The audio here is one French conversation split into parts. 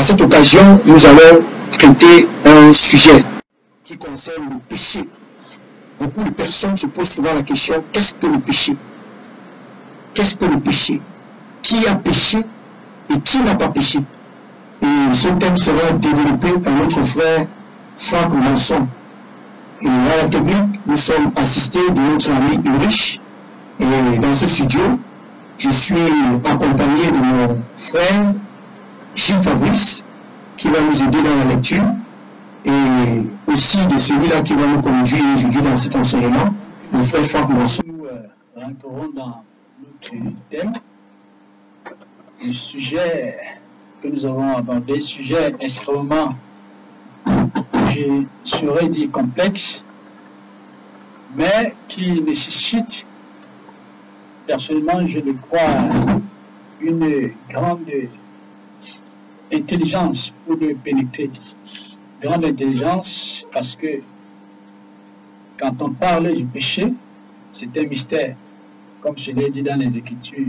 cette occasion, nous allons traiter un sujet qui concerne le péché. Beaucoup de personnes se posent souvent la question, qu'est-ce que le péché? Qu'est-ce que le péché? Qui a péché et qui n'a pas péché? Et ce thème sera développé par notre frère Franck Manson. Et à la technique, nous sommes assistés de notre ami Ulrich. Et dans ce studio, je suis accompagné de mon frère Gilles Fabrice, qui va nous aider dans la lecture, et aussi de celui-là qui va nous conduire aujourd'hui dans cet enseignement, le frère Franck Manson. Nous rentrerons dans notre thème, le sujet que nous avons abordé, sujet extrêmement, je saurais dire complexe, mais qui nécessite, personnellement, je le crois, une grande intelligence pour le pénétrer. Grande intelligence parce que quand on parle du péché, c'est un mystère, comme je l'ai dit dans les Écritures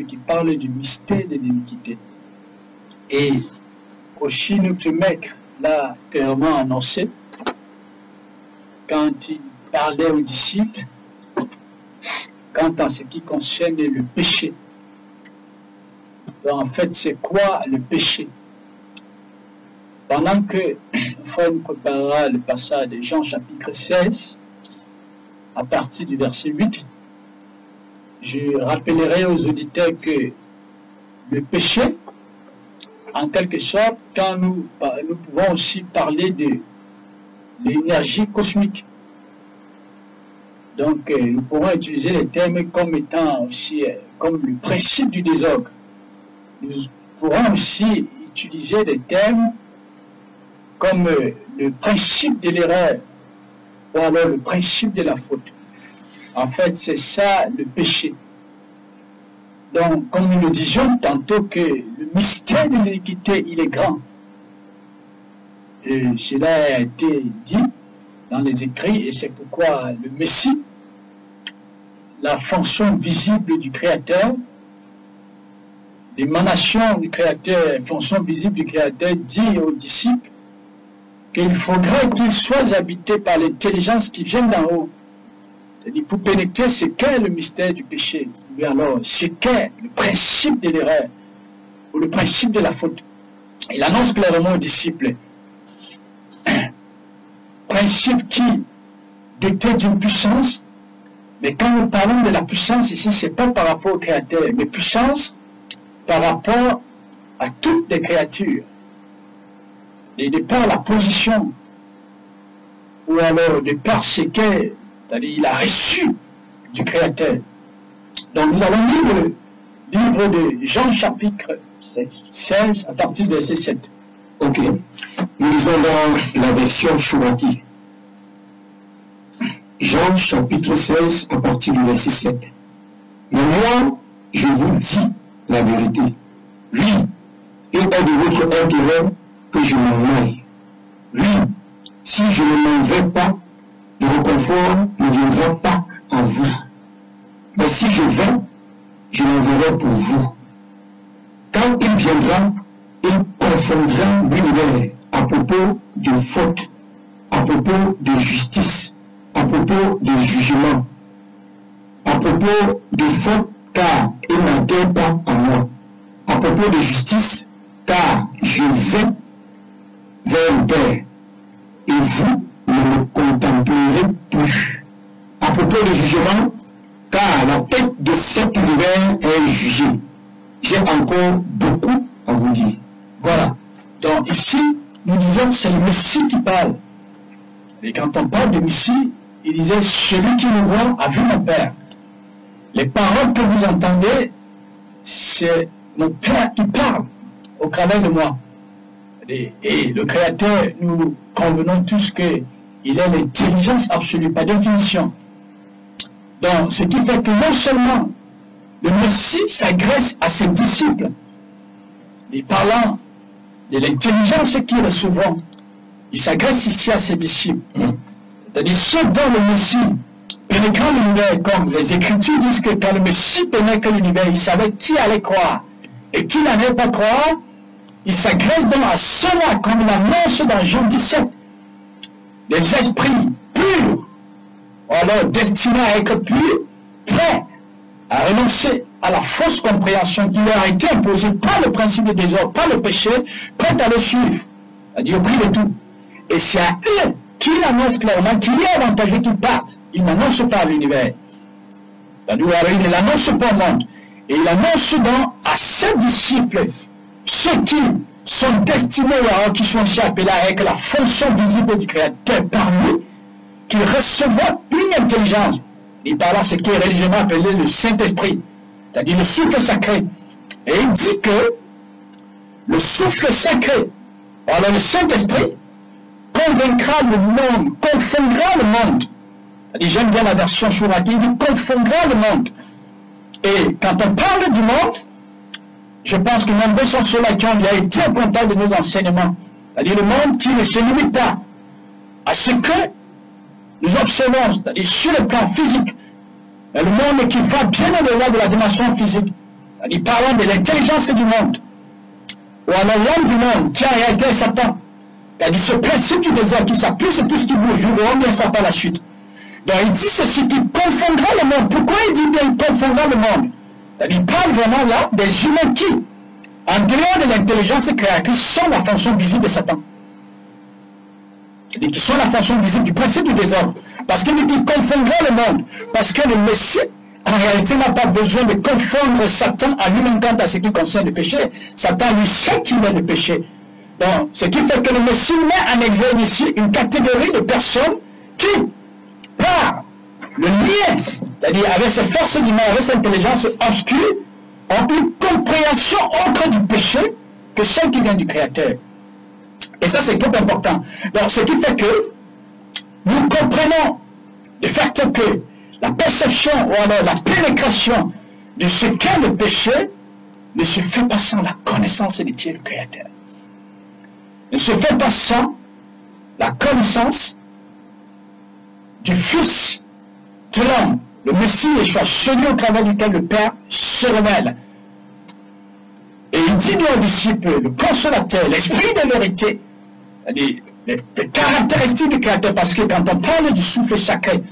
qui parlent du mystère de l'iniquité. Et aussi notre maître l'a clairement annoncé quand il parlait aux disciples quant à ce qui concerne le péché. En fait, c'est quoi le péché? Pendant que frère nous préparera le passage de Jean chapitre 16, à partir du verset 8, je rappellerai aux auditeurs que le péché, en quelque sorte, quand nous pouvons aussi parler de l'énergie cosmique. Donc, nous pourrons utiliser les termes comme étant aussi comme le principe du désordre. Nous pourrons aussi utiliser des termes comme le principe de l'erreur ou alors le principe de la faute. En fait, c'est ça le péché. Donc, comme nous le disions tantôt que le mystère de l'iniquité, il est grand. Et cela a été dit dans les écrits et c'est pourquoi le Messie, la fonction visible du Créateur, l'émanation du Créateur, la fonction visible du Créateur dit aux disciples qu'il faudrait qu'ils soient habités par l'intelligence qui vient d'en haut. C'est-à-dire pour pénétrer ce qu'est le mystère du péché. Alors, ce qu'est le principe de l'erreur ou le principe de la faute. Il annonce clairement aux disciples principe qui détecte d'une puissance, mais quand nous parlons de la puissance ici, ce n'est pas par rapport au Créateur, mais puissance par rapport à toutes les créatures. Et de par la position, ou alors de par ce qu'est, c'est-à-dire il a reçu du Créateur. Donc nous allons lire le livre de Jean chapitre 16 à partir du verset 7. Ok. Nous lisons dans la version Chouraki. Jean chapitre 16 à partir du verset 7. Mais moi, je vous dis la vérité. Oui, il est de votre intérêt que je m'en aille. Oui, si je ne m'en vais pas, le réconfort ne viendra pas à vous. Mais si je vais, je l'enverrai pour vous. Quand il viendra, il confondra l'univers à propos de faute, à propos de justice, à propos de jugement, à propos de faute, car il n'adhère pas à moi, à propos de justice, car je vais vers le Père, et vous ne me contemplerez plus. À propos de jugement, car la tête de cet univers est jugée. J'ai encore beaucoup à vous dire. Voilà. Donc ici, nous disons c'est le Messie qui parle. Et quand on parle de Messie, il disait, celui qui me voit a vu mon Père. Les paroles que vous entendez, c'est mon Père qui parle au travers de moi. Et le Créateur, nous convenons tous qu'il est l'intelligence absolue, par définition. Donc, ce qui fait que non seulement le Messie s'adresse à ses disciples, mais parlant de l'intelligence qu'ils recevront, il s'adresse ici à ses disciples. C'est-à-dire ceux dont le Messie pénétrant l'univers, comme les Écritures disent que quand le Messie pénètre l'univers, il savait qui allait croire et qui n'allait pas croire. il s'agresse donc à cela, comme il annonce dans Jean 17. Les esprits purs, alors destinés à être purs, prêts à renoncer à la fausse compréhension qui leur a été imposée par le principe de désordre, par le péché, prêts à le suivre, c'est-à-dire au prix de tout. Et c'est à eux qu'il annonce clairement qu'il est avantageux qu'ils partent. Il n'annonce pas à l'univers. Il ne l'annonce pas au monde. Et il annonce donc à ses disciples, ceux qui sont destinés qui sont aussi appelés avec la fonction visible du Créateur par lui, qu'ils recevront une intelligence. Il parle de ce qui est religieusement appelé le Saint-Esprit, c'est-à-dire le souffle sacré. Et il dit que le souffle sacré, alors le Saint-Esprit, convaincra le monde, confondra le monde. C'est-à-dire, j'aime bien la version Chouraki, il dit confondra le monde. Et quand on parle du monde, je pense que nombreux sont ceux-là qui ont été en contact de nos enseignements. C'est-à-dire le monde qui ne se limite pas à ce que nous observons, c'est-à-dire sur le plan physique, mais le monde qui va bien au-delà de la dimension physique. C'est-à-dire parlant de l'intelligence du monde, ou alors l'homme du monde, qui en réalité est Satan. C'est-à-dire ce principe du désert qui s'appuie sur tout ce qui bouge, nous verrons bien ça par la suite. Donc il dit ceci qui confondra le monde. Pourquoi il dit bien il confondra le monde? C'est-à-dire il parle vraiment là des humains qui, en dehors de l'intelligence créatrice, sont la fonction visible de Satan. C'est-à-dire qui sont la fonction visible du principe du désordre. Parce qu'il dit qu'il confondra le monde. Parce que le Messie, en réalité, n'a pas besoin de confondre Satan à lui-même quant à ce qui concerne le péché. Satan lui sait qu'il est le péché. Donc, ce qui fait que le Messie met en exergue ici une catégorie de personnes qui, par le lien, c'est-à-dire avec ces forces du mal, avec cette intelligence obscure, ont une compréhension autre du péché que celle qui vient du Créateur. Et ça, c'est trop important. Donc, ce qui fait que nous comprenons le fait que la perception ou alors la pénétration de ce qu'est le péché ne se fait pas sans la connaissance de qui est le Créateur. Ne se fait pas sans la connaissance du Fils de l'homme, le Messie Yeshua, celui au travers duquel le Père se révèle. Et il dit aux disciples, le consolateur, l'esprit de vérité, les caractéristiques du Créateur, parce que quand on parle du souffle sacré,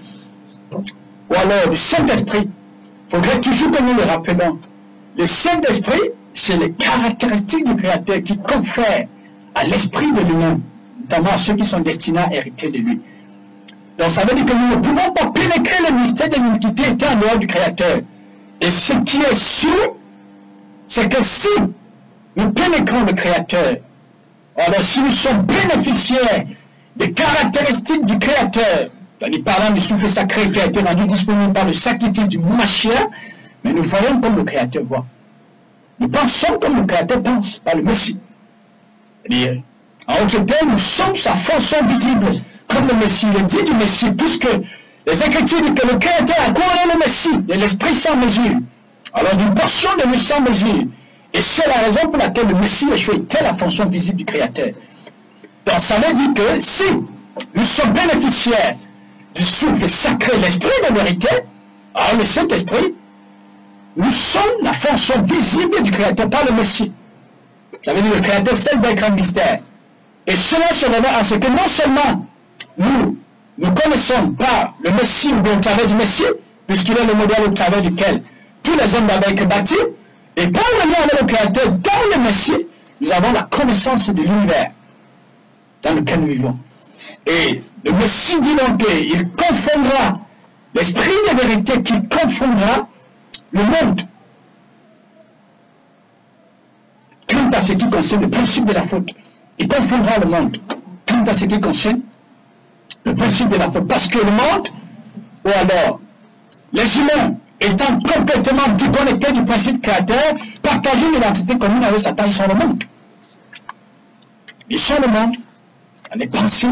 ou alors du Saint-Esprit, il faudrait toujours que nous le rappelons. Le Saint-Esprit, c'est les caractéristiques du Créateur qui confèrent à l'esprit de l'humain, notamment à ceux qui sont destinés à hériter de lui. Donc ça veut dire que nous ne pouvons pas pénétrer le mystère de l'iniquité étant en dehors du Créateur. Et ce qui est sûr, c'est que si nous pénétrons le Créateur, alors si nous sommes bénéficiaires des caractéristiques du Créateur, c'est-à-dire parlant du souffle sacré qui a été rendu disponible par le sacrifice du Mashiach, mais nous voyons comme le Créateur voit. Nous pensons comme le Créateur pense, par le Messie. C'est-à-dire, en autre termes, nous sommes sa fonction visible, comme le Messie. Il dit du Messie, puisque les Écritures disent que le Créateur a couronné le Messie, et l'Esprit sans mesure. Alors, d'une portion de lui sans mesure. Et c'est la raison pour laquelle le Messie Yeshua était la fonction visible du Créateur. Donc, ça veut dire que si nous sommes bénéficiaires du souffle sacré, l'Esprit de vérité, alors le Saint-Esprit, nous sommes la fonction visible du Créateur par le Messie. Ça veut dire que le Créateur cesse d'être un mystère. Et cela se révèle à ce que non seulement nous connaissons par le Messie ou au travers du Messie, puisqu'il est le modèle au travers duquel tous les hommes doivent être bâtis, et par le lien avec le Créateur, dans le Messie, nous avons la connaissance de l'univers dans lequel nous vivons. Et le Messie dit donc qu'il confondra l'esprit de vérité qui confondra le monde quant à ce qui concerne le principe de la faute. Il confondra le monde quant à ce qui concerne le principe de la faute. Parce que le monde, ou alors les humains, étant complètement déconnectés du principe créateur, partagent une identité commune avec Satan. Ils sont le monde. Ils sont le monde dans les pensées,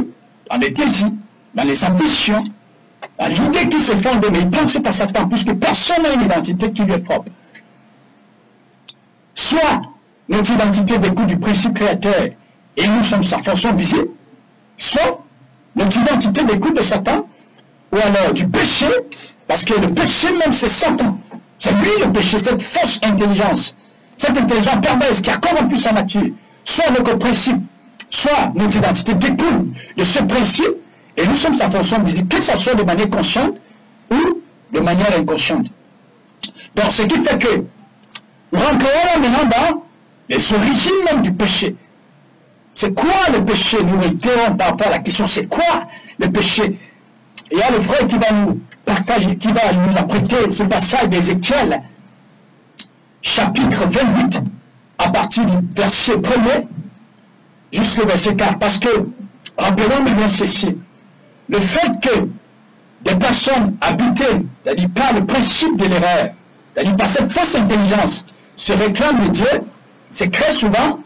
dans les désirs, dans les ambitions, dans l'idée qui se fonde, mais ils pensent pas Satan, puisque personne n'a une identité qui lui est propre. Soit notre identité découle du principe créateur et nous sommes sa fonction visible, soit notre identité découle de Satan, ou alors du péché, parce que le péché même c'est Satan. C'est lui le péché, cette fausse intelligence, cette intelligence perverse qui a corrompu sa nature. soit notre principe, soit notre identité découle de ce principe, et nous sommes sa fonction visible, que ce soit de manière consciente ou de manière inconsciente. Donc, ce qui fait que nous rentrons là maintenant dans les origines même du péché. C'est quoi le péché? Nous réitérons par rapport à la question, c'est quoi le péché? Il y a le frère qui va nous partager, qui va nous apprêter ce passage d'Ézéchiel, chapitre 28, à partir du verset 1er, jusqu'au verset 4. Parce que, rappelons-nous ceci, le fait que des personnes habitées, c'est-à-dire par le principe de l'erreur, c'est-à-dire par cette fausse intelligence, se réclament de Dieu, c'est très souvent,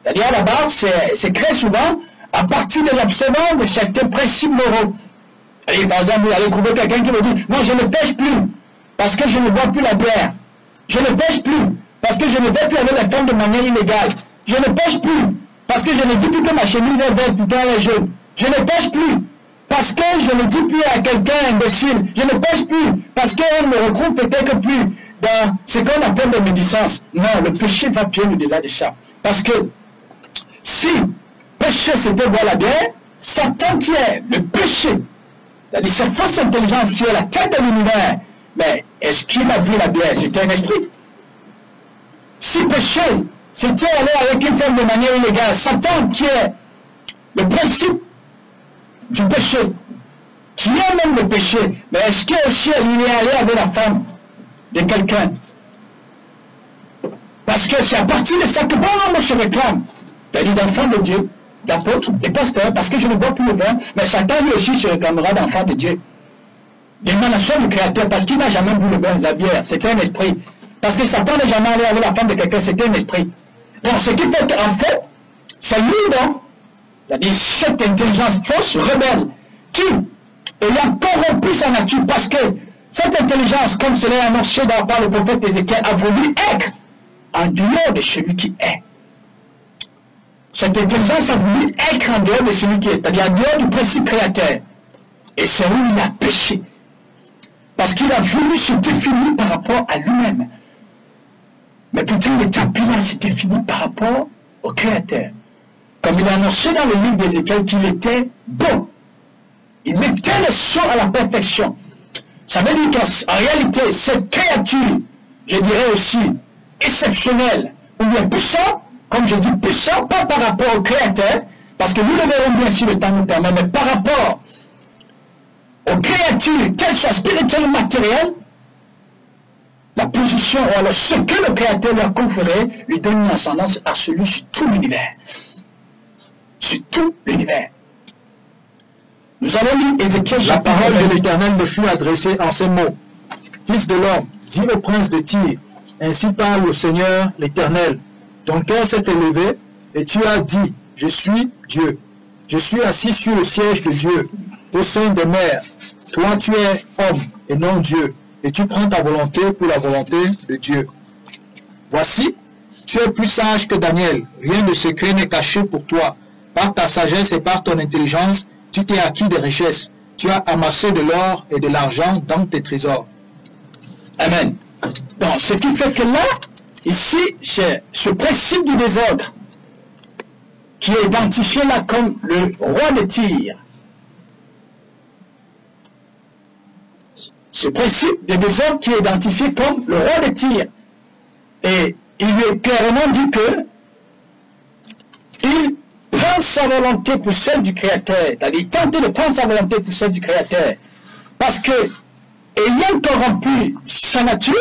c'est-à-dire à la base, c'est très souvent à partir de l'observance de certains principes moraux. C'est-à-dire, par exemple, vous allez trouver quelqu'un qui me dit, non, je ne pêche plus, parce que je ne bois plus la bière. Je ne pêche plus, parce que je ne vais plus avec les femmes de manière illégale. Je ne pêche plus, parce que je ne dis plus que ma chemise est verte, putain, elle est jaune. Je ne pêche plus, parce que je ne dis plus à quelqu'un imbécile. Je ne pêche plus, parce qu'on me retrouve peut-être plus dans ce qu'on appelle des médisances. Non, le péché va bien au-delà de ça. Parce que si péché c'était boire la bière, Satan qui est le péché, c'est-à-dire cette fausse intelligence qui est la tête de l'univers, mais est-ce qu'il a bu la bière? C'était un esprit. Si péché, c'était aller avec une femme de manière illégale, Satan qui est le principe du péché, qui est même le péché, mais est-ce qu'il aussi il est allé avec la femme de quelqu'un? Parce que c'est à partir de ça que bon nombre se réclament, c'est-à-dire d'enfants de Dieu, d'apôtres, de pasteurs, parce que je ne bois plus le vin, mais Satan lui aussi se réclamera d'enfants de Dieu. D'émanation du Créateur, parce qu'il n'a jamais bu le vin, la bière, c'était un esprit. Parce que Satan n'est jamais allé avec la femme de quelqu'un, c'était un esprit. Donc ce qui fait qu'en fait, c'est lui donc, c'est-à-dire cette intelligence fausse, rebelle, qui, ayant corrompu sa nature, parce que cette intelligence, comme cela est annoncé par le prophète Ézéchiel, a voulu être en dehors de celui qui est. Cette intelligence a voulu être en dehors de celui qui est, c'est-à-dire en dehors du principe créateur. Et c'est où il a péché. Parce qu'il a voulu se définir par rapport à lui-même. Mais pourtant, l'état Pilate s'est défini par rapport au Créateur. Comme il a annoncé dans le livre d'Ézéchiel qu'il était bon. Il mettait le son à la perfection. Ça veut dire qu'en réalité, cette créature, je dirais aussi, exceptionnelle, ou bien puissante, comme je dis puissant, pas par rapport au Créateur, parce que nous le verrons bien si le temps nous permet, mais par rapport aux créatures, qu'elles soient spirituelles ou matérielles, la position, ou alors ce que le Créateur lui a conféré, lui donne une ascendance absolue sur tout l'univers. Sur tout l'univers. Nous allons lire Ézéchiel. La parole de l'Éternel me fut adressée en ces mots. Fils de l'homme, dis au prince de Tyr, ainsi parle le Seigneur l'Éternel. Ton cœur s'est élevé, et tu as dit, je suis Dieu. Je suis assis sur le siège de Dieu, au sein des mers. Toi, tu es homme, et non Dieu, et tu prends ta volonté pour la volonté de Dieu. Voici, tu es plus sage que Daniel, rien de secret n'est caché pour toi. Par ta sagesse et par ton intelligence, tu t'es acquis des richesses. Tu as amassé de l'or et de l'argent dans tes trésors. Amen. Donc, ce qui fait que là, ici, c'est ce principe du désordre qui est identifié là comme le roi de Tyr. Ce principe de désordre qui est identifié comme le roi de Tyr. Et il est clairement dit que il prend sa volonté pour celle du Créateur. C'est-à-dire, il tente de prendre sa volonté pour celle du Créateur. Parce que, ayant corrompu sa nature,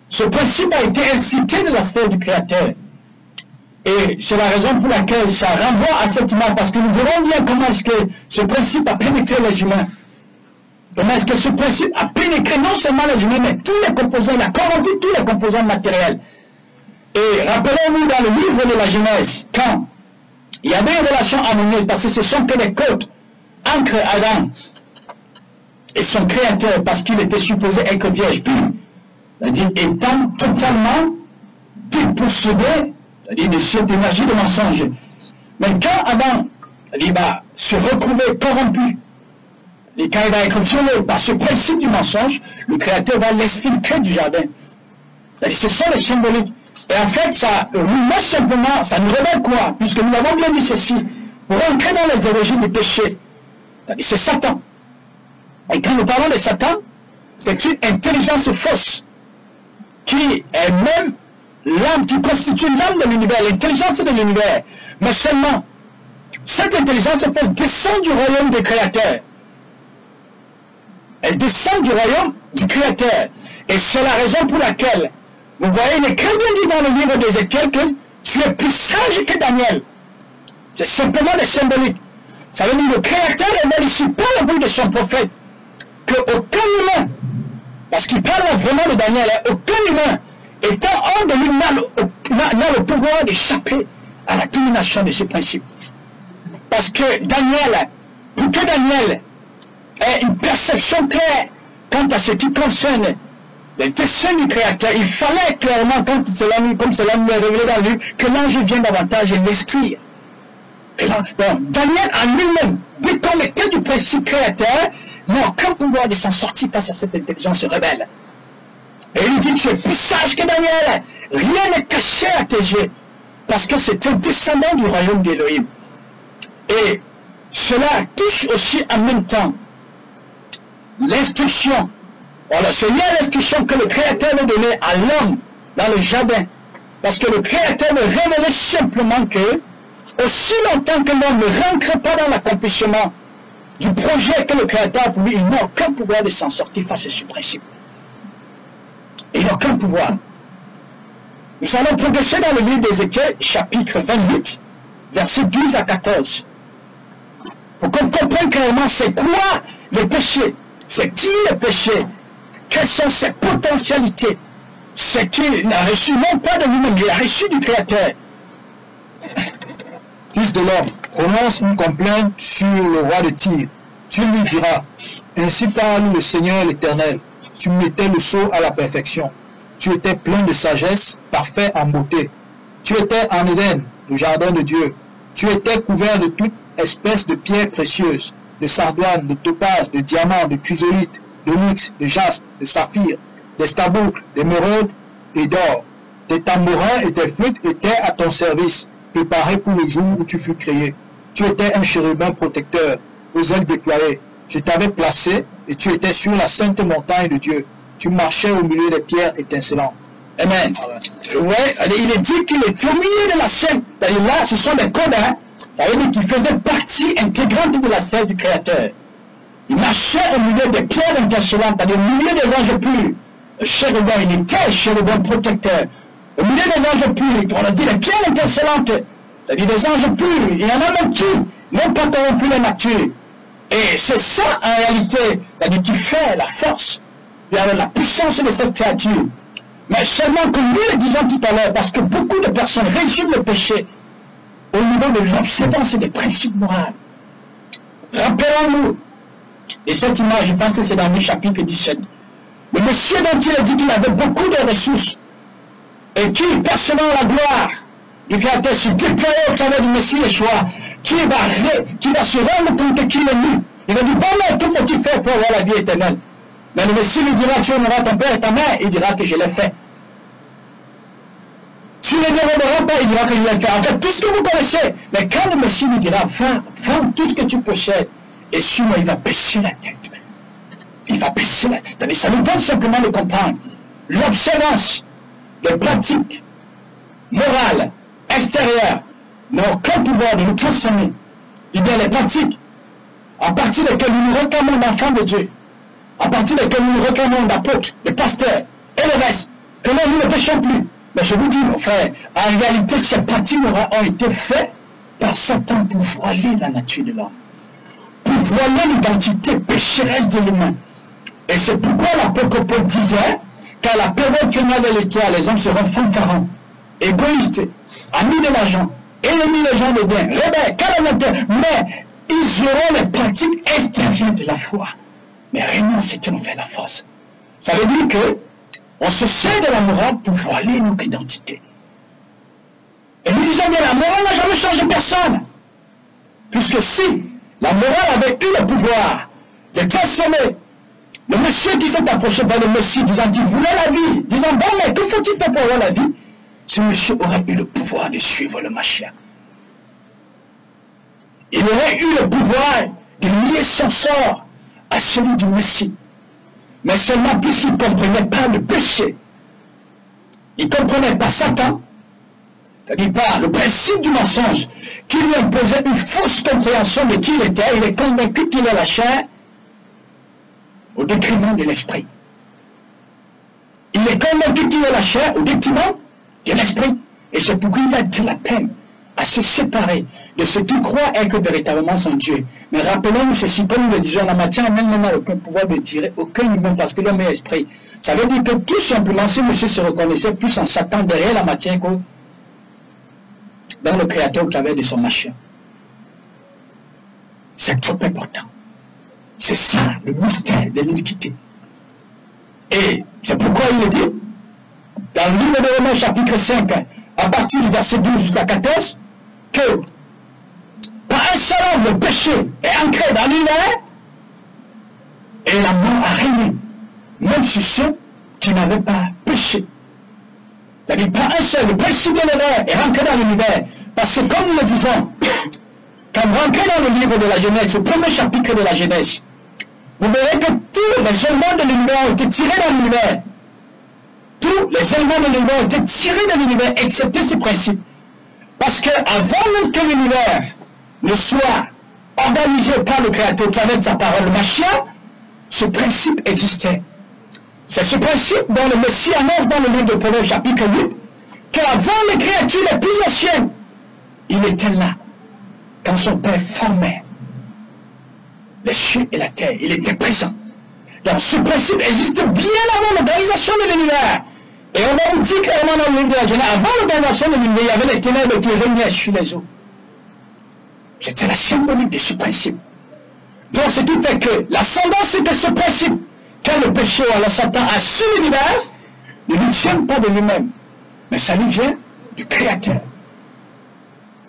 ce principe a été incité de la sphère du Créateur. Et c'est la raison pour laquelle ça renvoie à cette image, parce que nous verrons bien comment est-ce que ce principe a pénétré les humains. Comment est-ce que ce principe a pénétré non seulement les humains, mais tous les composants, il a corrompu tous les composants matériels. Et rappelez-vous dans le livre de la Genèse, quand il y avait une relation harmonieuse, parce que ce sont que des côtes entre Adam et son Créateur, parce qu'il était supposé être vierge pure, c'est-à-dire étant totalement dépossédé, c'est-à-dire de cette énergie de mensonge. Mais quand Adam il va se retrouver corrompu, et quand il va être violé par ce principe du mensonge, le Créateur va l'exfiltrer du jardin. C'est-à-dire, ce sont les symboliques. Et en fait, ça nous simplement, ça nous révèle quoi? Puisque nous avons bien dit ceci, pour entrer dans les origines du péché, c'est Satan. Et quand nous parlons de Satan, c'est une intelligence fausse qui est même l'âme, qui constitue l'âme de l'univers, l'intelligence de l'univers. Mais seulement, cette intelligence fausse descend du royaume du Créateur. Elle descend du royaume du Créateur. Et c'est la raison pour laquelle, vous voyez, il est très bien dit dans le livre d'Ézéchiel que tu es plus sage que Daniel. C'est simplement des symboliques. Ça veut dire que le Créateur révèle ici par la bouche de son prophète qu'aucun humain, parce qu'il parle vraiment de Daniel, aucun humain étant hors de lui n'a le pouvoir d'échapper à la domination de ce principe. Parce que Daniel, pour que Daniel ait une perception claire quant à ce qui concerne les desseins du Créateur, il fallait clairement, comme cela nous est révélé dans le livre, que l'ange vienne davantage et l'instruire. Donc, Daniel en lui-même, déconnecté du principe créateur, n'a aucun pouvoir de s'en sortir face à cette intelligence rebelle. Et il dit, tu es plus sage que Daniel, rien n'est caché à tes yeux, parce que c'est un descendant du royaume d'Élohim. Et cela touche aussi en même temps l'instruction. Alors, c'est lié à l'instruction que le Créateur veut donner à l'homme dans le jardin. Parce que le Créateur veut révéler simplement que, aussi longtemps que l'homme ne rentre pas dans l'accomplissement du projet que le Créateur a pour lui, il n'a aucun pouvoir de s'en sortir face à ce principe. Il n'a aucun pouvoir. Nous allons progresser dans le livre d'Ézéchiel, chapitre 28, versets 12 à 14. Pour qu'on comprenne clairement c'est quoi le péché, c'est qui le péché, quelles sont ses potentialités, c'est qu'il n'a reçu non pas de lui-même, il a reçu du Créateur. Fils de l'homme, prononce une complainte sur le roi de Tyr. Tu lui diras, ainsi parle le Seigneur l'Éternel, tu mettais le sceau à la perfection. Tu étais plein de sagesse, parfait en beauté. Tu étais en Éden, le jardin de Dieu. Tu étais couvert de toute espèce de pierres précieuses, de sardoine, de topaz, de diamants, de chrysolite, de l'onyx, de jaspe, de saphir, d'escarboucle, d'émeraude et d'or. Tes tambourins et tes flûtes étaient à ton service, préparés pour le jour où tu fus créé. Tu étais un chérubin protecteur, aux ailes déployées. Je t'avais placé et tu étais sur la sainte montagne de Dieu. Tu marchais au milieu des pierres étincelantes. Amen. Ouais, il est dit qu'il est au milieu de la scène. Là, ce sont des codes, hein. Ça veut dire qu'il faisait partie intégrante de la scène du Créateur. Il marchait au milieu des pierres étincelantes, c'est-à-dire au milieu des anges purs. Le chérubin, il était chérubin protecteur. Au milieu des anges purs, on a dit les pierres étincelantes, c'est-à-dire des anges purs. Il y en a même qui n'ont pas corrompu la nature. Et c'est ça, en réalité, c'est-à-dire qui fait la force, la puissance de cette créature. Mais seulement que nous le disons tout à l'heure, parce que beaucoup de personnes résument le péché au niveau de l'observance des principes moraux. Rappelons-nous, et cette image, je pense que c'est dans le chapitre 17, le monsieur dont il a dit qu'il avait beaucoup de ressources, et qui, percevant la gloire du Créateur, se déployait au travers du Messie Yeshua, qui va se rendre compte qu'il est nu. Il va dire, bon, mais que faut-il faire pour avoir la vie éternelle? Mais le Messie lui dira, tu honoreras ton père et ta mère, il dira que je l'ai fait. Tu ne déroberas pas, il dira que je l'ai fait. En fait, tout ce que vous connaissez, mais quand le Messie lui dira, vends tout ce que tu possèdes, et suis-moi, il va baisser la tête. Il va baisser la tête. Ça nous donne simplement de comprendre l'observance des pratiques morales, extérieures, n'ont aucun pouvoir de nous transformer. Eh bien, les pratiques à partir desquelles nous nous réclamons d'enfants de Dieu, à partir desquelles nous nous réclamons d'apôtres, de pasteurs et le reste, que là nous ne péchons plus. Mais je vous dis, mon frère, en réalité, ces pratiques morales ont été faites par Satan pour voiler la nature de l'homme, pour voiler l'identité pécheresse de l'humain. Et c'est pourquoi l'apôtre Paul disait qu'à la période finale de l'histoire, les hommes seront fanfarons, égoïstes, amis de l'argent, ennemis des gens de bien, rebelles, calomniateurs, mais ils auront les pratiques extérieures de la foi. Mais rien ce qui nous fait la force. Ça veut dire que on se sert de la morale pour voiler notre identité. Et nous disons bien, la morale n'a jamais changé personne. Puisque si la morale avait eu le pouvoir de transformer le monsieur qui s'est approché par le Messie, disant qu'il voulait la vie, disant, bon, mais que faut-il faire pour avoir la vie? ce monsieur aurait eu le pouvoir de suivre le Mashiach. Il aurait eu le pouvoir de lier son sort à celui du Messie. Mais seulement puisqu'il ne comprenait pas le péché, il ne comprenait pas Satan, c'est-à-dire pas le principe du mensonge, qui lui imposait une fausse compréhension de qui il était. Il est convaincu qu'il est la chair au détriment de l'esprit. Il est convaincu qu'il est la chair au détriment de l'esprit. Et c'est pourquoi il a de la peine à se séparer de ce qu'il croit être véritablement son Dieu. Mais rappelons-nous ceci, comme nous le disions, la matière même n'a aucun pouvoir de tirer aucun humain parce que l'homme est esprit. Ça veut dire que tout simplement, si monsieur se reconnaissait plus en Satan derrière la matière que dans le Créateur au travers de son machin. C'est trop important. C'est ça, le mystère de l'iniquité. Et c'est pourquoi il est dit, dans le livre de Romains chapitre 5, à partir du verset 12 jusqu'à 14, que par un seul homme, le péché est ancré dans l'univers et la mort a régné, même sur ceux qui n'avaient pas péché. C'est-à-dire, par un seul, le principe de l'univers est ancré dans l'univers. Parce que, comme nous le disons, quand vous rentrez dans le livre de la Genèse, au premier chapitre de la Genèse, vous verrez que tous les éléments de l'univers ont été tirés dans l'univers. Tous les éléments de l'univers ont été tirés de l'univers, excepté ce principe. Parce que avant même que l'univers ne soit organisé par le Créateur au travers de sa parole, le Mashiach, ce principe existait. C'est ce principe dont le Messie annonce dans le livre de Proverbes chapitre 8, qu'avant les créatures les plus anciennes, il était là, quand son Père formait les cieux et la terre. Il était présent. Donc ce principe existait bien avant l'organisation de l'univers. Et on va vous dire clairement dans le livre de la Genèse, avant l'organisation de l'univers, il y avait les ténèbres qui régnaient sur les eaux. C'était la symbolique de ce principe. Donc ce qui fait que l'ascendance de ce principe, quand le péché ou le Satan a sur l'univers, ne lui vient pas de lui-même, mais ça lui vient du Créateur.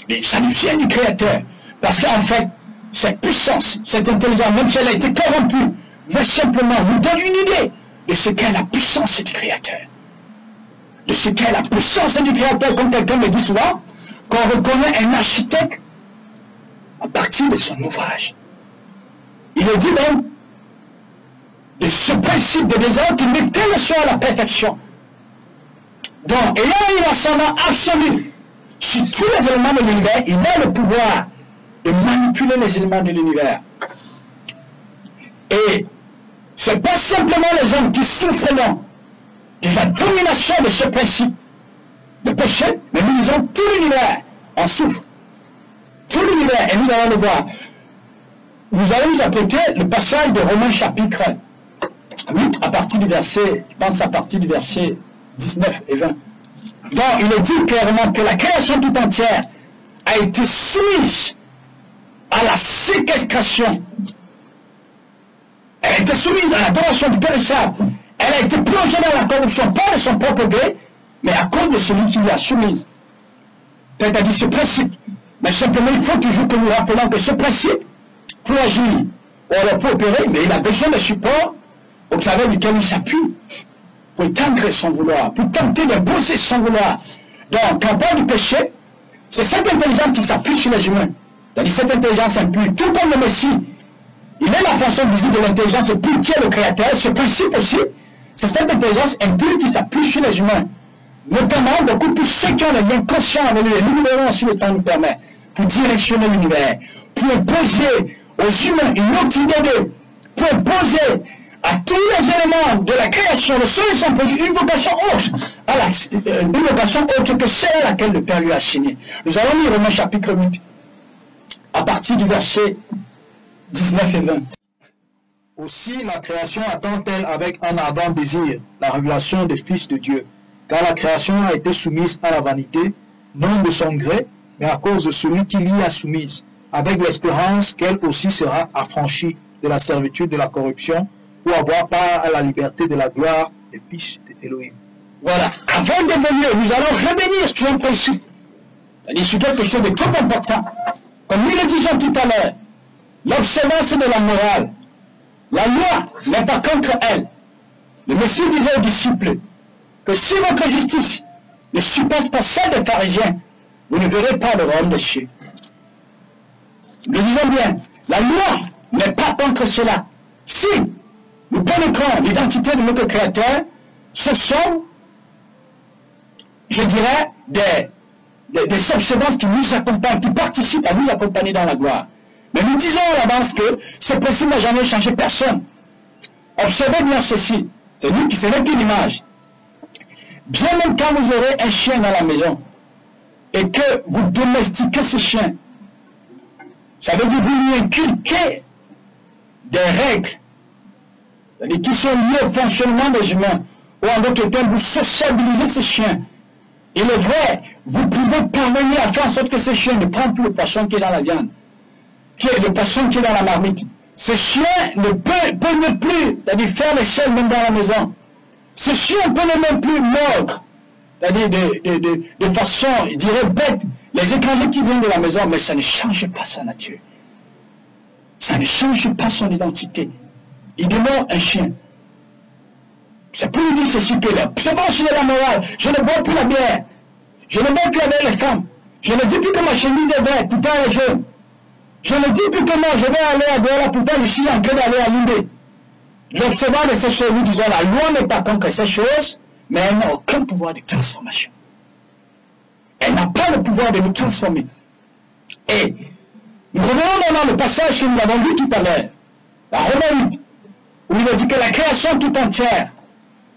Et ça lui vient du Créateur. Parce qu'en fait, cette puissance, cette intelligence, même si elle a été corrompue, mais simplement nous donne une idée de ce qu'est la puissance du Créateur. De ce qu'est la puissance du Créateur, comme quelqu'un me dit souvent, qu'on reconnaît un architecte à partir de son ouvrage. Il est dit donc, de ce principe de désordre qui mettait le soin à la perfection. Donc, ayant une ascendant absolu sur tous les éléments de l'univers, il a le pouvoir de manipuler les éléments de l'univers. Et ce n'est pas simplement les hommes qui souffrent non, de la domination de ce principe de péché, mais nous disons tout l'univers en souffre. Tout l'univers, et nous allons le voir. Nous allons nous apprêter le passage de Romains chapitre 8 à partir du verset, je pense à partir du verset 19 et 20. Donc il est dit clairement que la création tout entière a été soumise à la séquestration. Elle a été soumise à l'adoration du périssable. Elle a été plongée dans la corruption, pas de son propre gré, mais à cause de celui qui l'a soumise. C'est-à-dire ce principe. Mais simplement, il faut toujours que nous rappelions que ce principe, pour agir, ou alors pour opérer, mais il a besoin de support au travers duquel il s'appuie pour éteindre son vouloir, pour tenter d'imposer son vouloir. Donc, quand on parle du péché, c'est cette intelligence qui s'appuie sur les humains. C'est-à-dire cette intelligence impure, tout comme le Messie, il est la fonction visible de l'intelligence impure qui est le Créateur. Ce principe aussi, c'est cette intelligence impure qui s'appuie sur les humains. Notamment, beaucoup plus ceux qui ont le lien conscient avec lui, nous verrons si le temps nous permet, pour directionner l'univers, pour imposer aux humains une autre idée d'eux, pour imposer à tous les éléments de la création, le seul et sans produit, une vocation autre que celle à laquelle le Père lui a assigné. Nous allons lire Romains chapitre 8, à partir du verset 19 et 20. Aussi la création attend-elle avec un ardent désir la révélation des fils de Dieu, car la création a été soumise à la vanité, non de son gré, mais à cause de celui qui l'y a soumise, avec l'espérance qu'elle aussi sera affranchie de la servitude de la corruption, pour avoir part à la liberté de la gloire des fils d'Élohim. Voilà. Avant de venir, nous allons revenir sur un principe. C'est-à-dire sur quelque chose de très important. Comme nous le disions tout à l'heure, l'observance de la morale. La loi n'est pas contre elle. Le Messie disait aux disciples que si votre justice ne surpasse pas celle des pharisiens, vous ne verrez pas le royaume des cieux. Nous disons bien, la loi n'est pas contre cela. Si nous pénétrons l'identité de notre Créateur, ce sont, je dirais, des observances qui nous accompagnent, qui participent à nous accompagner dans la gloire. Mais nous disons à l'avance que ce principe n'a jamais changé personne. Observez bien ceci, ce n'est qu'une image. Bien même quand vous aurez un chien dans la maison et que vous domestiquez ce chien, ça veut dire que vous lui inculquez des règles qui sont liées au fonctionnement des humains, ou en d'autres termes, vous sociabilisez ce chien. Il est vrai, vous pouvez parvenir à faire en sorte que ce chien ne prenne plus le poisson qui est dans la viande, le poisson qui est dans la marmite. Ce chien ne peut ne plus, c'est-à-dire faire les choses même dans la maison. Ce chien peut ne même plus mordre, c'est-à-dire de façon, je dirais, bête, les étrangers qui viennent de la maison, mais ça ne change pas sa nature. Ça ne change pas son identité. Il demeure un chien. C'est pour lui dire ceci que là, c'est pas aussi de la morale. Je ne bois plus la bière. Je ne bois plus avec les femmes. Je ne dis plus que ma chemise est verte, pourtant elle est jaune. Je ne dis plus que non, je vais aller à Douala, pourtant je suis en train d'aller à Limbé. L'observant de ces choses, vous disons, la loi n'est pas contre ces choses, mais elle n'a aucun pouvoir de transformation. Elle n'a pas le pouvoir de nous transformer. Et nous revenons dans le passage que nous avons lu tout à l'heure, la Romains 8, où il a dit que la création tout entière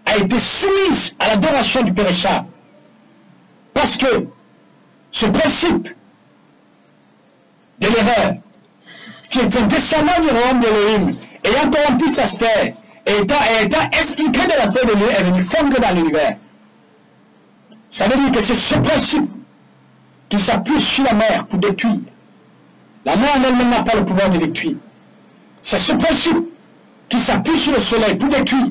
a été soumise à l'adoration du péréchable. Parce que ce principe de l'erreur, qui est un descendant du royaume d'Élohim, ayant corrompu sa sphère, et étant expliqué de la sphère de l'univers, est venu fondre dans l'univers. Ça veut dire que c'est ce principe qui s'appuie sur la mer pour détruire. La mer en elle-même n'a pas le pouvoir de détruire. C'est ce principe qui s'appuie sur le soleil pour détruire.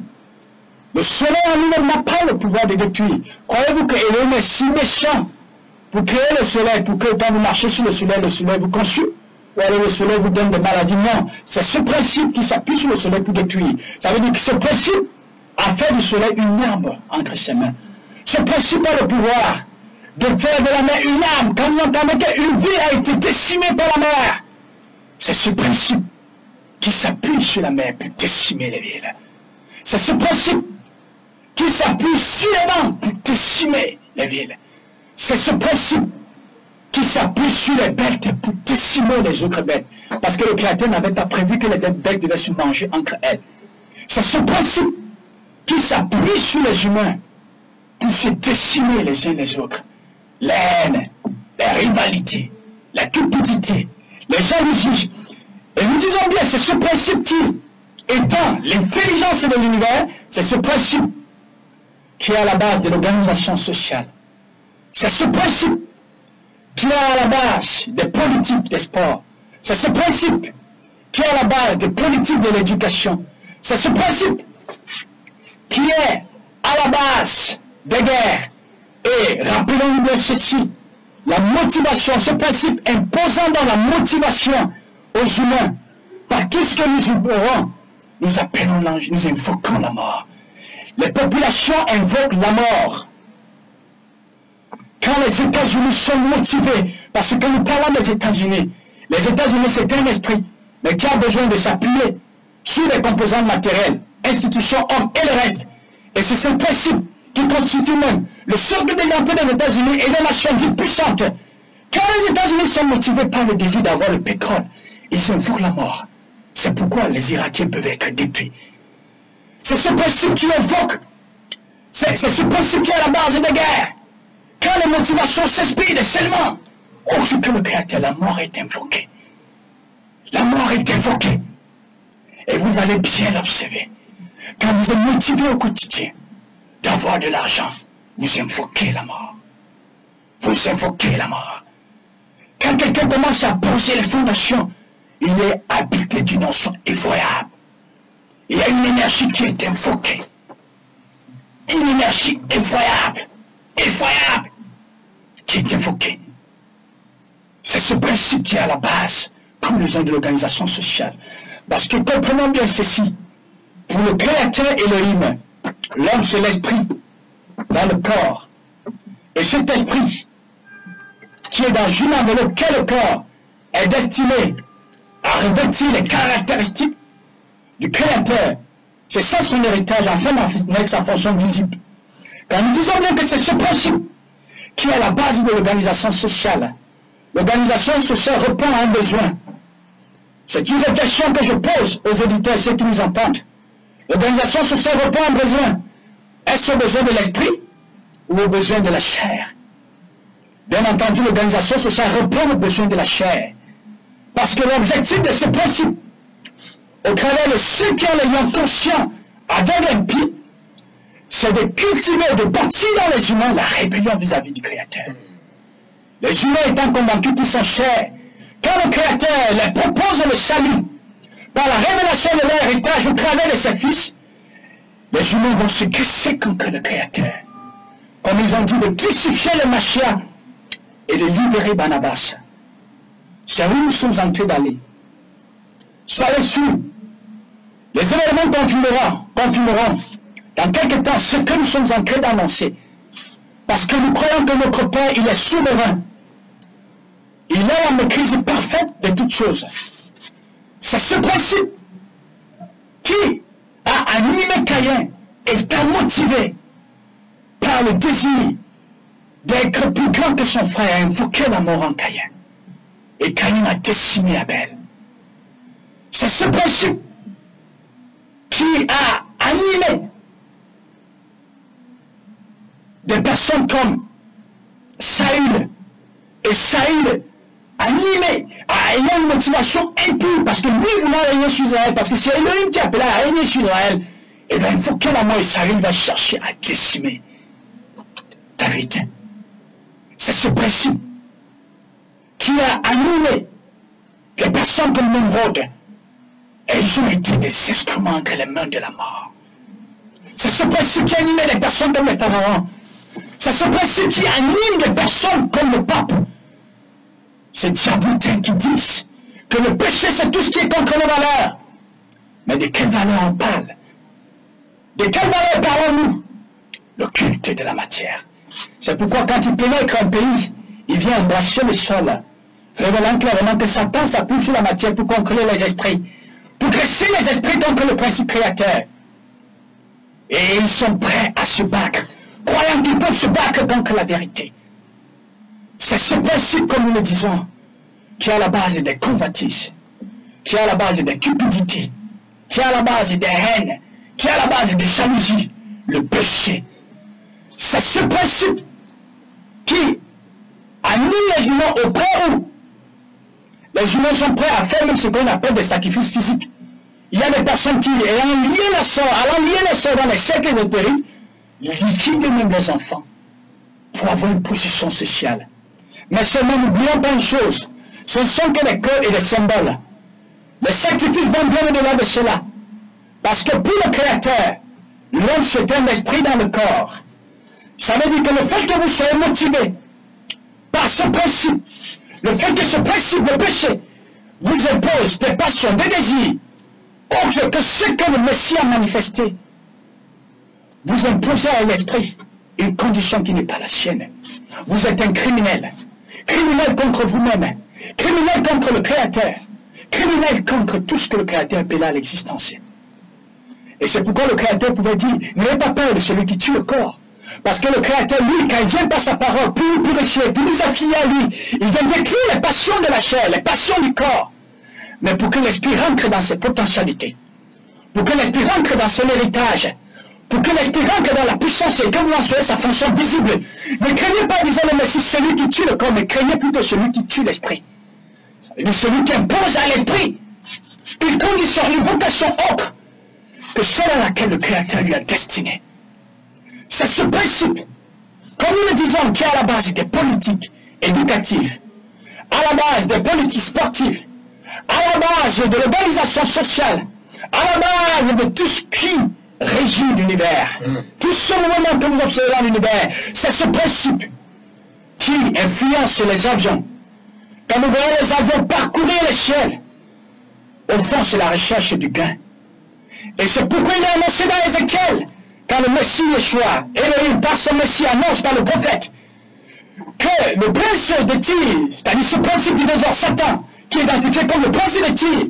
Le soleil en lui-même n'a pas le pouvoir de détruire. Croyez-vous que Elohim est si méchant pour créer le soleil, pour que quand vous marchez sur le soleil vous consume? Ou alors le soleil vous donne des maladies? Non, c'est ce principe qui s'appuie sur le soleil pour détruire. Ça veut dire que ce principe a fait du soleil une arme entre ses mains. Ce principe a le pouvoir de faire de la mer une arme. Quand vous entendez qu'une ville a été décimée par la mer, c'est ce principe qui s'appuie sur la mer pour décimer les villes. C'est ce principe qui s'appuie sur les vents pour décimer les villes. C'est ce principe qui s'appuie sur les bêtes pour décimer les autres bêtes. Parce que le Créateur n'avait pas prévu que les bêtes devaient se manger entre elles. C'est ce principe qui s'appuie sur les humains pour se décimer les uns les autres. La haine, la rivalité, la cupidité, les jalousies. Et nous disons bien, c'est ce principe qui, étant l'intelligence de l'univers, c'est ce principe qui est à la base de l'organisation sociale. C'est ce principe qui est à la base des politiques des sports. C'est ce principe qui est à la base des politiques de l'éducation. C'est ce principe qui est à la base des guerres. Et rappelons-nous bien ceci, la motivation, ce principe imposant dans la motivation aux humains, par tout ce que nous oublions, nous appelons l'ange, nous invoquons la mort. Les populations invoquent la mort. Quand les États-Unis sont motivés, parce que nous parlons des États-Unis, les États-Unis c'est un esprit, mais qui a besoin de s'appuyer sur les composantes matérielles, institutions, hommes et le reste. Et c'est ce principe qui constitue même le socle de l'identité des États-Unis et des nations dites puissantes. Quand les États-Unis sont motivés par le désir d'avoir le pétrole, ils invoquent la mort. C'est pourquoi les Irakiens peuvent être détruits. C'est ce principe qui invoque, c'est ce principe qui est à la base des guerres. Quand les motivations s'inspirent de seulement autre que le Créateur, la mort est invoquée. La mort est invoquée. Et vous allez bien l'observer. Quand vous êtes motivé au quotidien d'avoir de l'argent, vous invoquez la mort. Vous invoquez la mort. Quand quelqu'un commence à poser les fondations, il est habité d'une notion effroyable. Il y a une énergie qui est invoquée. Une énergie effroyable. Effroyable. Qui est invoquée. C'est ce principe qui est à la base, comme les gens de l'organisation sociale. Parce que comprenons bien ceci. Pour le Créateur Elohim, l'homme c'est l'esprit dans le corps. Et cet esprit qui est dans une enveloppe, quel corps est destiné à revêtir les caractéristiques du Créateur. C'est ça son héritage, afin d'en sa fonction visible. Quand nous disons bien que c'est ce principe qui est à la base de l'organisation sociale. L'organisation sociale répond à un besoin. C'est une réflexion que je pose aux auditeurs, ceux qui nous entendent. L'organisation sociale répond à un besoin. Est-ce au besoin de l'esprit ou au besoin de la chair? Bien entendu, l'organisation sociale répond aux besoins de la chair. Parce que l'objectif de ce principe, au travers de ceux qui ont les liens conscients avec l'impie, c'est de cultiver, de bâtir dans les humains la rébellion vis-à-vis du Créateur. Les humains étant convaincus qu'ils sont chers, quand le Créateur leur propose le salut, par la révélation de leur héritage au travers de ses fils, les humains vont se glisser contre le Créateur. Comme ils ont dit, de crucifier le Machia et de libérer Barnabas. C'est où nous sommes en train d'aller. Soyez sûrs, les événements confirmeront dans quelques temps ce que nous sommes en train d'annoncer. Parce que nous croyons que notre Père, il est souverain. Il a la maîtrise parfaite de toutes choses. C'est ce principe qui a animé Caïn et t'a motivé par le désir d'être plus grand que son frère, a invoqué la mort en Caïn. Et Caïn a décimé Abel. C'est ce principe qui a animé des personnes comme Saül. Et Saül, animé, ayant une motivation impure, parce que lui voulait régner sur Israël, parce que c'est Elohim qui appelait à régner sur Israël, et va invoquer la mort et Saül va chercher à décimer David. C'est ce principe qui a animé les personnes comme Nimrod, et ils ont été des instruments entre les mains de la mort. C'est ce principe qui a animé les personnes comme les pharaons. C'est ce principe qui anime des personnes comme le pape. C'est Diaboutin qui dit que le péché c'est tout ce qui est contre les valeurs. Mais de quelle valeur on parle? De quelle valeur parlons-nous? Le culte de la matière. C'est pourquoi quand il pénètre un pays, il vient embrasser le sol, révélant clairement que Satan s'appuie sur la matière pour conquérir les esprits, pour dresser les esprits contre le principe créateur. Et ils sont prêts à se battre, croyant qu'ils peuvent se battre contre la vérité. C'est ce principe, comme nous le disons, qui est à la base des convoitises, qui est à la base des cupidités, qui est à la base des haines, qui est à la base des jalousies, le péché. C'est ce principe qui anime les humains au point où les humains sont prêts à faire même ce qu'on appelle des sacrifices physiques. Il y a des personnes qui, ayant lié la sort, dans les cercles ésotériques, liquident même les enfants pour avoir une position sociale. Mais seulement n'oublions pas une chose, ce ne sont que des cœurs et des symboles. Les sacrifices vont bien au-delà de cela. Parce que pour le Créateur, l'homme c'est un esprit dans le corps. Ça veut dire que le fait que vous soyez motivé par ce principe, le fait que ce principe de péché vous impose des passions, des désirs, autres que ce que le Messie a manifesté, vous imposez à l'esprit une condition qui n'est pas la sienne. Vous êtes un criminel. Criminel contre vous-même. Criminel contre le Créateur. Criminel contre tout ce que le Créateur appelle à l'existence. Et c'est pourquoi le Créateur pouvait dire, n'ayez pas peur de celui qui tue le corps. Parce que le Créateur, lui, quand il vient par sa parole, pour nous purifier, pour nous affilier à lui, il vient détruire les passions de la chair, les passions du corps. Mais pour que l'esprit rentre dans ses potentialités, pour que l'esprit rentre dans son héritage, pour que l'esprit rentre dans la puissance et que vous en soyez sa fonction visible. Ne craignez pas, disant le Messie, celui qui tue le corps, mais craignez plutôt celui qui tue l'esprit. Celui qui impose à l'esprit une condition, une vocation autre que celle à laquelle le Créateur lui a destiné. C'est ce principe, comme nous le disons, qui est à la base des politiques éducatives, à la base des politiques sportives, à la base de l'organisation sociale, à la base de tout ce qui régit l'univers. Tout ce mouvement que vous observez dans l'univers, c'est ce principe qui influence les avions. Quand vous voyez les avions parcourir le ciel, au fond, c'est la recherche du gain. Et c'est pourquoi il est annoncé dans Ézéchiel, quand le Messie Yeshua, Elohim, par son Messie, annonce par le prophète, que le prince de Tyr, c'est-à-dire ce principe du désordre, Satan, qui est identifié comme le prince de Tyr,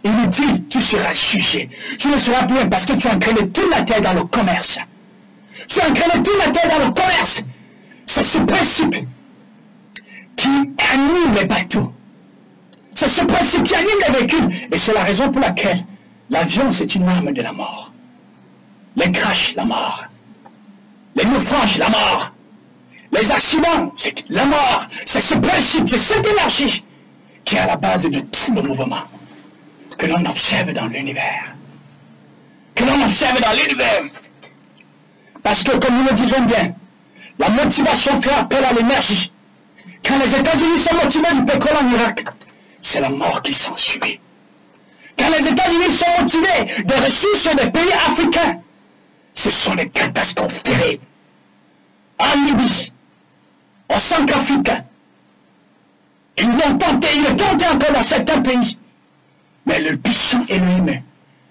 il lui dit, tu seras jugé. Tu ne seras plus parce que tu as entraîné toute la terre dans le commerce. Tu as entraîné toute la terre dans le commerce. C'est ce principe qui anime les bateaux. C'est ce principe qui anime les véhicules. Et c'est la raison pour laquelle l'avion, c'est une arme de la mort. Les crashs, la mort. Les naufrages, la mort. Les accidents, c'est la mort. C'est ce principe, c'est cette énergie qui est à la base de tout le mouvement que l'on observe dans l'univers. Que l'on observe dans l'univers. Parce que, comme nous le disons bien, la motivation fait appel à l'énergie. Quand les États-Unis sont motivés du pétrole en Irak, c'est la mort qui s'ensuit. Quand les États-Unis sont motivés des ressources des pays africains, ce sont des catastrophes terribles. En Libye, en Centrafrique, ils vont tenter, ils le tentent encore dans certains pays. Mais le puissant et le humain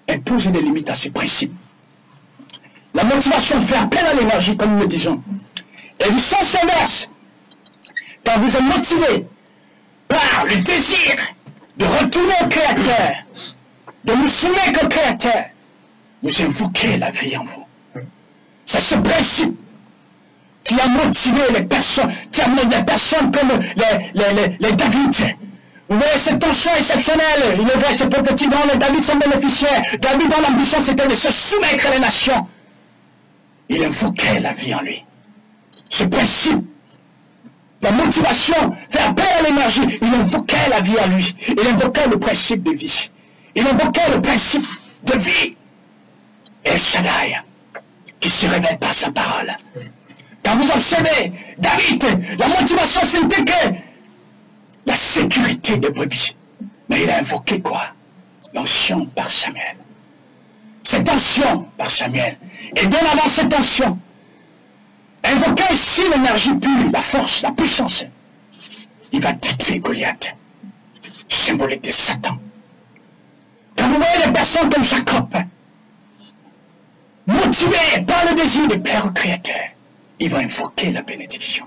imposent des limites à ce principe. La motivation fait appel à l'énergie, comme nous le disons. Et du sens inverse, quand vous êtes motivé par le désir de retourner au Créateur, de vous soumettre au Créateur, vous invoquez la vie en vous. C'est ce principe qui a motivé les personnes, qui a amené des personnes comme les David. Vous voyez cette tension exceptionnelle, il est vrai, c'est prophétique, dont les David sont bénéficiaires. David, dont l'ambition, c'était de se soumettre à les nations. Il invoquait la vie en lui. Ce principe, la motivation, fait appel à l'énergie. Il invoquait la vie en lui. Il invoquait le principe de vie. Il invoquait le principe de vie. Et Shaddai, qui se révèle par sa parole. Quand vous observez David, la motivation, c'était que la sécurité des brebis. Mais il a invoqué quoi? L'onction par Samuel. Cette onction par Samuel. Et bien avant cette onction, invoquant ici l'énergie pure, la force, la puissance, il va détruire Goliath, symbolique de Satan. Quand vous voyez des personnes comme Jacob, motivées par le désir de plaire au Créateur, il va invoquer la bénédiction.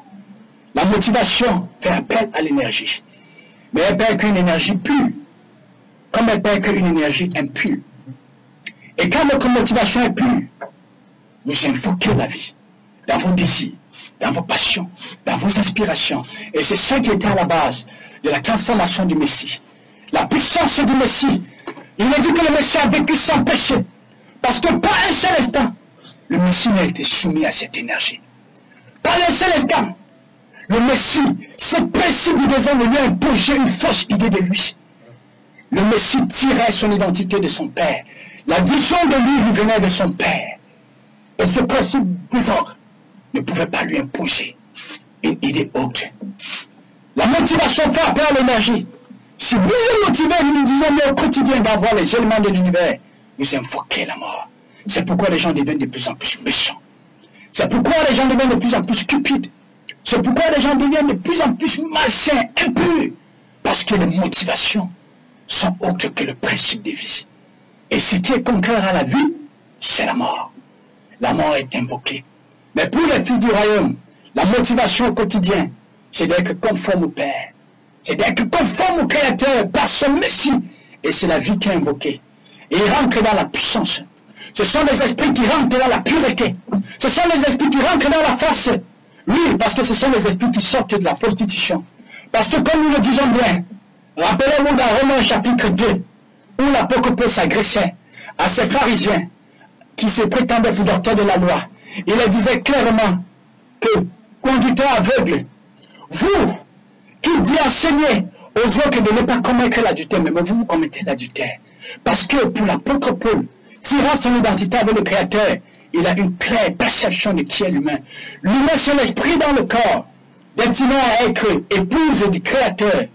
La motivation fait appel à l'énergie. Mais elle perd qu'une énergie pure, comme elle perd qu'une énergie impure. Et quand votre motivation est pure, vous invoquez la vie dans vos désirs, dans vos passions, dans vos aspirations. Et c'est ça qui était à la base de la transformation du Messie. La puissance du Messie. Il a dit que le Messie a vécu sans péché. Parce que pas un seul instant, le Messie n'a été soumis à cette énergie. Pas un seul instant. Le Messie, ce principe du désordre lui a imposé une fausse idée de lui. Le Messie tirait son identité de son Père. La vision de lui venait de son Père. Et ce principe du désordre ne pouvait pas lui imposer une idée haute. La motivation fait appel à l'énergie. Si vous êtes motivé, nous disons au quotidien d'avoir les éléments de l'univers, vous invoquez la mort. C'est pourquoi les gens deviennent de plus en plus méchants. C'est pourquoi les gens deviennent de plus en plus stupides. C'est pourquoi les gens deviennent de plus en plus malsains, impurs. Parce que les motivations sont autres que le principe de vie. Et ce qui est contraire à la vie, c'est la mort. La mort est invoquée. Mais pour les fils du royaume, la motivation au quotidien, c'est d'être conforme au Père. C'est d'être conforme au Créateur par son Messie. Et c'est la vie qui est invoquée. Et il rentre dans la puissance. Ce sont des esprits qui rentrent dans la pureté. Ce sont des esprits qui rentrent dans la force. Oui, parce que ce sont les esprits qui sortent de la prostitution. Parce que comme nous le disons bien, rappelez-vous dans Romains chapitre 2, où l'apôtre Paul s'agressait à ces pharisiens qui se prétendaient pour docteurs de la loi. Il leur disait clairement que, conducteurs aveugles, vous qui dit enseigner aux autres de ne pas commettre l'adultère, mais vous commettez l'adultère. Parce que pour l'apôtre Paul, tirant son identité avec le Créateur, il a une claire perception de qui est l'humain. L'humain, c'est l'esprit dans le corps, destiné à être épouse du Créateur,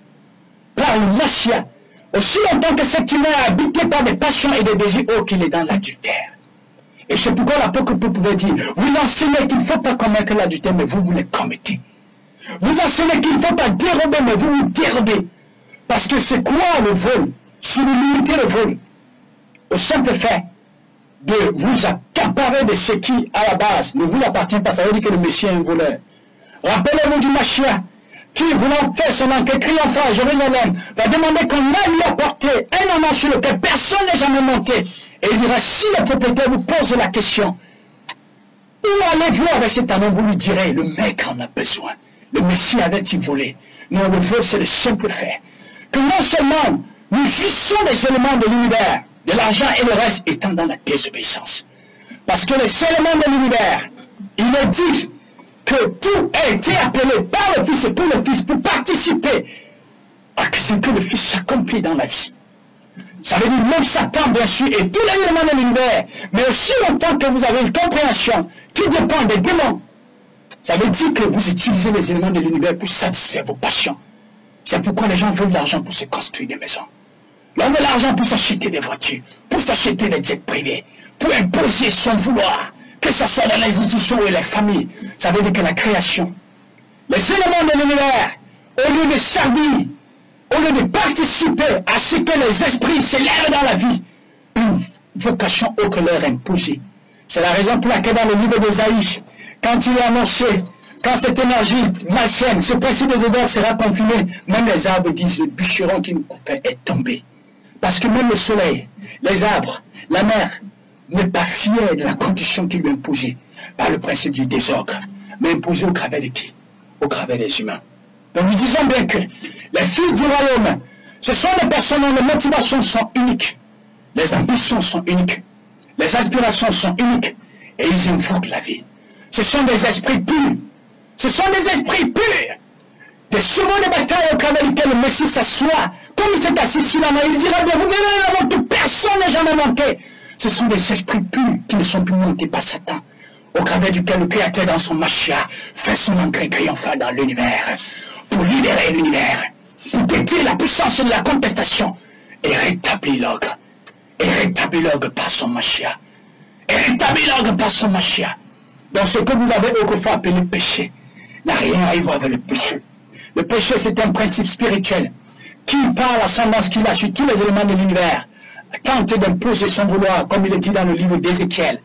par le Machia. Aussi longtemps que cet humain est habité par des passions et des désirs hauts qu'il est dans l'adultère. Et c'est pourquoi l'apôtre Paul pouvait dire, vous enseignez qu'il ne faut pas commettre l'adultère, mais vous le commettez. Vous enseignez qu'il ne faut pas dérober, mais vous dérobez. Parce que c'est quoi le vol? Si vous limitez le vol au simple fait de vous accaparer de ce qui, à la base, ne vous appartient pas, ça veut dire que le Messie est un voleur. Rappelez-vous du Mashiach, qui, voulant faire son enquête triomphale à Jérusalem, va demander qu'on aille lui apporter un homme sur lequel personne n'est jamais monté. Et il dira, si le propriétaire vous pose la question, où allez-vous avec cet homme? Vous lui direz, le mec en a besoin. Le Messie avait-il volé? Non, le vol, c'est le simple fait que non seulement nous jouissons des éléments de l'univers, de l'argent et le reste étant dans la désobéissance. Parce que les éléments de l'univers, il est dit que tout a été appelé par le Fils et pour le Fils pour participer à ce que le Fils s'accomplit dans la vie. Ça veut dire même Satan, bien sûr, et tous les éléments de l'univers, mais aussi longtemps que vous avez une compréhension qui dépend des démons, ça veut dire que vous utilisez les éléments de l'univers pour satisfaire vos passions. C'est pourquoi les gens veulent de l'argent pour se construire des maisons. On veut l'argent pour s'acheter des voitures, pour s'acheter des jets privés, pour imposer son vouloir, que ce soit dans les institutions et les familles. Ça veut dire que la création, les éléments de l'univers, au lieu de servir, au lieu de participer à ce que les esprits s'élèvent dans la vie, une vocation au que leur imposée. C'est la raison pour laquelle dans le livre d'Ésaïe, quand il est annoncé, quand cette énergie malsaine, ce principe des odeurs sera confiné, même les arbres disent, le bûcheron qui nous coupait est tombé. Parce que même le soleil, les arbres, la mer, n'est pas fier de la condition qui lui est imposée par le principe du désordre, mais imposée au travers de qui? Au travers des humains. Donc nous disons bien que les fils du royaume, ce sont des personnes dont les motivations sont uniques, les ambitions sont uniques, les aspirations sont uniques, et ils invoquent la vie. Ce sont des esprits purs, ce sont des esprits purs, des chevaux de bataille au travers duquel le Messie s'assoit, comme il s'est assis sur la main, il dira bien, vous verrez avant que personne n'est jamais monté. Ce sont des esprits purs qui ne sont plus montés par Satan, au travers duquel le Créateur dans son Mashiach fait son entrée triomphale dans l'univers, pour libérer l'univers, pour détruire la puissance de la contestation, et rétablir l'ordre. Et rétablir l'ordre par son Mashiach. Et rétablir l'ordre par son Mashiach. Donc ce que vous avez autrefois appelé péché, n'a rien à y voir avec le péché. Le péché, c'est un principe spirituel qui, par l'ascendance qu'il a sur tous les éléments de l'univers, tente d'imposer son vouloir, comme il est dit dans le livre d'Ézéchiel,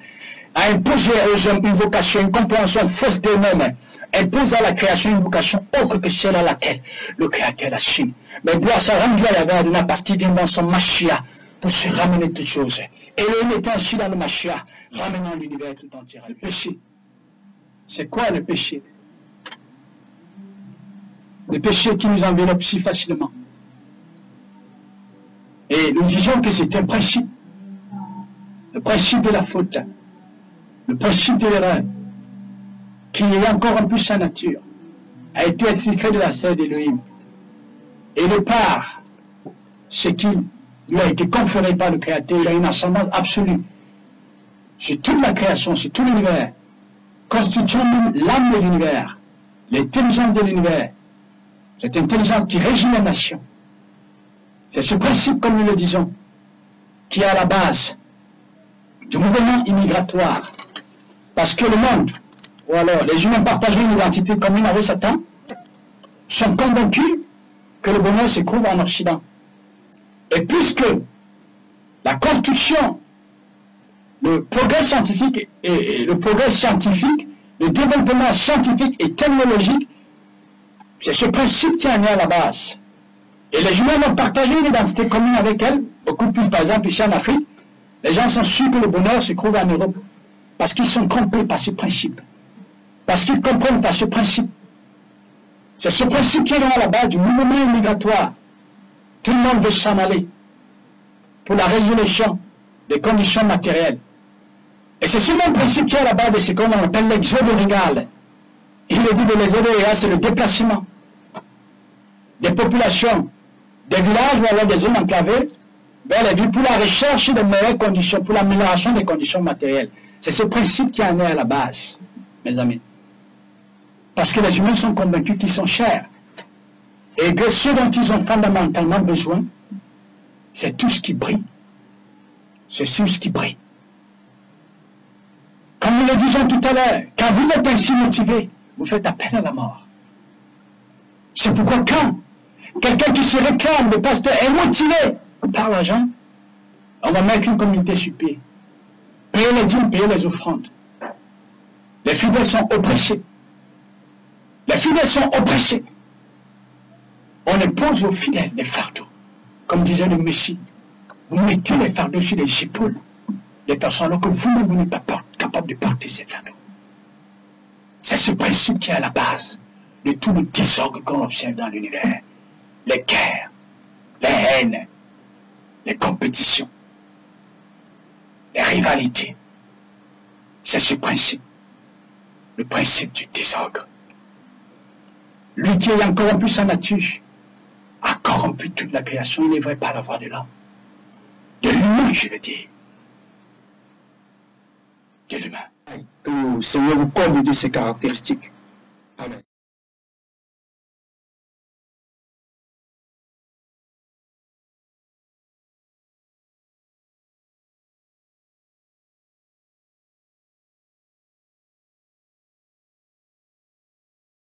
à imposer aux hommes une vocation, une compréhension fausse d'eux-mêmes, impose à la création une vocation autre que celle à laquelle le Créateur la chine. Mais doit se rendre à la verre parce qu'il vient dans son Mashiach pour se ramener toutes choses. Et l'homme est ainsi dans le Mashiach, ramenant l'univers tout entier. Le péché, c'est quoi le péché? Le péché qui nous enveloppe si facilement. Et nous disons que c'est un principe. Le principe de la faute. Le principe de l'erreur. Qui ayant corrompu sa nature, a été extrait de la sphère d'Élohim. Et de par ce qui lui a été conféré par le Créateur, il a une ascendance absolue sur toute la création, sur tout l'univers, constituant même l'âme de l'univers, l'intelligence de l'univers, cette intelligence qui régit la nation. C'est ce principe, comme nous le disons, qui est à la base du mouvement immigratoire. Parce que le monde, ou alors les humains partagent une identité commune avec Satan, sont convaincus que le bonheur se trouve en Occident. Et puisque la construction, le progrès scientifique et le progrès scientifique, le développement scientifique et technologique, c'est ce principe qui en est à la base. Et les humains vont partager une identité commune avec elle, beaucoup plus par exemple ici en Afrique. Les gens sont sûrs que le bonheur se trouve en Europe, parce qu'ils sont trompés par ce principe. Parce qu'ils comprennent par ce principe. C'est ce principe qui est à la base du mouvement immigratoire. Tout le monde veut s'en aller pour la résolution des conditions matérielles. Et c'est ce même principe qui est à la base de ce qu'on appelle l'exode rural. Il est dit de l'exode rural, c'est le déplacement des populations, des villages ou alors des zones enclavées vers les villes pour la recherche de meilleures conditions, pour l'amélioration des conditions matérielles. C'est ce principe qui en est à la base, mes amis. Parce que les humains sont convaincus qu'ils sont chers. Et que ce dont ils ont fondamentalement besoin, c'est tout ce qui brille. C'est tout ce qui brille. Comme nous le disons tout à l'heure, quand vous êtes ainsi motivé, vous faites appel à la mort. C'est pourquoi quand quelqu'un qui se réclame, le pasteur, est motivé par l'argent, on va mettre une communauté sur pied. Payer les dîmes, payer les offrandes. Les fidèles sont oppressés. Les fidèles sont oppressés. On impose aux fidèles des fardeaux. Comme disait le Messie, vous mettez les fardeaux sur les épaules des personnes alors que vous-même, vous n'êtes pas capable de porter ces fardeaux. C'est ce principe qui est à la base de tout le désordre qu'on observe dans l'univers. Les guerres, les haines, les compétitions, les rivalités. C'est ce principe, le principe du désordre. Lui qui ayant corrompu sa nature, a corrompu toute la création, il est vrai par la voix de l'homme. De l'humain, je veux dire. De l'humain. Que le Seigneur vous comble de ces caractéristiques.